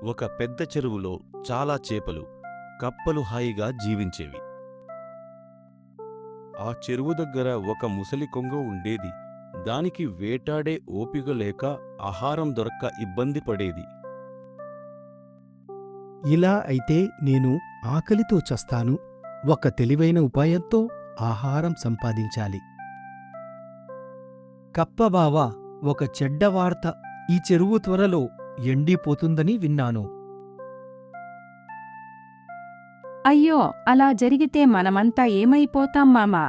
ఒక పెద్ద చెరువులో చాలా చేపలు, కప్పలు హాయిగా జీవించేవి. ఆ చెరువు దగ్గర ఒక ముసలి కొంగ ఉండేది. దానికి వేటాడే ఓపిక లేక ఆహారం దొరక్క ఇబ్బంది పడేది. ఇలా అయితే నేను ఆకలితో చస్తాను. ఒక తెలివైన ఉపాయంతో ఆహారం సంపాదించాలి. కప్పబావ, ఒక చెడ్డ వార్త. ఈ చెరువు త్వరలో ఎండిపోతుందని విన్నాను. అయ్యో, అలా జరిగితే మనమంతా ఏమైపోతాం మామా?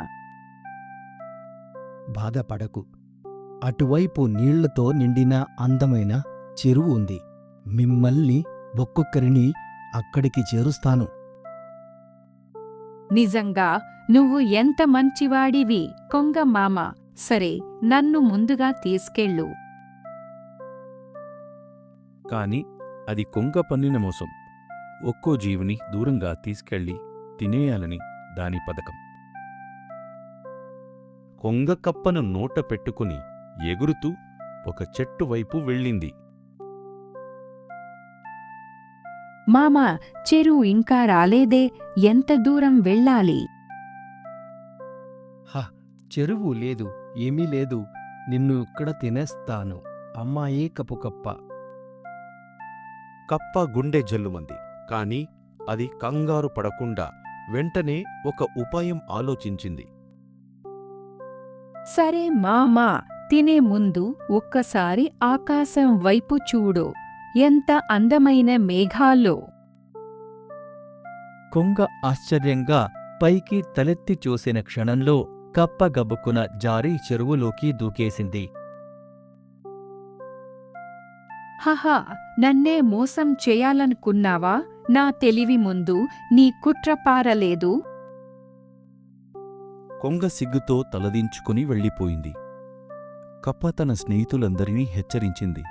బాధపడకు. అటువైపు నీళ్లతో నిండిన అందమైన చెరువు ఉంది. మిమ్మల్ని ఒక్కొక్కరిని అక్కడికి చేరుస్తాను. నిజంగా నువ్వు ఎంత మంచివాడివి కొంగ మామ. సరే, నన్ను ముందుగా తీసుకెళ్ళు. కాని అది కొంగ పన్నిన మోసం. ఒక్కో జీవిని దూరంగా తీసుకెళ్లి తినేయాలని దాని పథకం. కొంగ కప్పను నోట పెట్టుకుని ఎగురుతూ ఒక చెట్టు వైపు వెళ్ళింది. మామా, చెరువు ఇంకా రాలేదే, ఎంత దూరం వెళ్ళాలి? చెరువు లేదు, ఏమీ లేదు. నిన్ను ఇక్కడ తినేస్తాను, అమ్మాయే కపుకప్ప. కప్ప గుండె జల్లుమంది. కాని అది కంగారు పడకుండా వెంటనే ఒక ఉపాయం ఆలోచించింది. సరే మామా, తినే ముందు ఒక్కసారి ఆకాశం వైపు చూడు. ఎంత అందమైన మేఘాల్లో! కొంగ ఆశ్చర్యంగా పైకి తలెత్తి చూసిన క్షణంలో కప్ప గబుక్కున జారి చెరువులోకి దూకేసింది. హహా, నన్నే మోసం చేయాలనుకున్నావా? నా తెలివి ముందు నీ కుట్ర పారలేదు. కొంగ సిగ్గుతో తలదించుకుని వెళ్ళిపోయింది. కప్ప తన స్నేహితులందరినీ హెచ్చరించింది.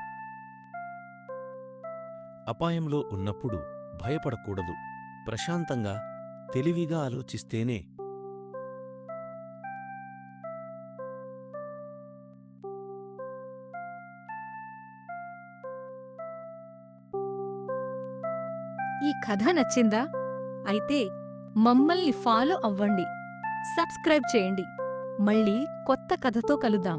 అపాయంలో ఉన్నప్పుడు భయపడకూడదు. ప్రశాంతంగా, తెలివిగా ఆలోచిస్తేనే. ఈ కథ నచ్చిందా? అయితే మమ్మల్ని ఫాలో అవ్వండి, సబ్స్క్రైబ్ చేయండి. మళ్ళీ కొత్త కథతో కలుద్దాం.